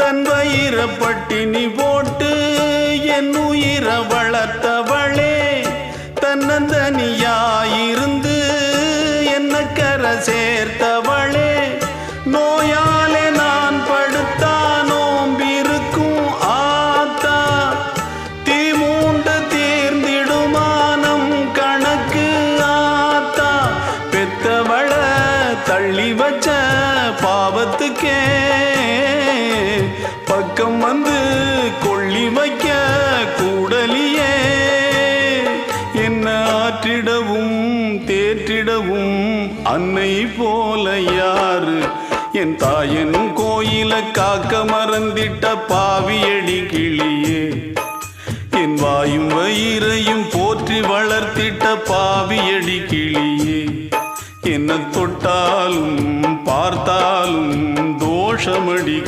தன் வயிற பட்டினி போட்டு என் உயிர வளர்த்தவளே, தன்னந்தனியாயிருந்து என்ன கரை சேர்த்தவளே, நோயாலே நான் படுத்தா நோம்பிருக்கும் ஆத்தா, தீ மூண்டு தீர்ந்திடுமானம் கணக்கு ஆத்தா, பெத்தவள தள்ளி வச்ச பாவத்துக்கே பக்கம் வந்து கொள்ளி வைக்க கூடலியே, என்ன ஆற்றிடவும் தேற்றிடவும் அன்னை போல யாரு, என் தாயன் கோயில காக்க மறந்திட்ட பாவியடி கிளியே, என் வாயும் வயிறையும் போற்றி வளர்த்திட்ட பாவியடி கிளியே, என்ன தொட்டாலும் பார்த்தாலும் தோஷமடி கிளி.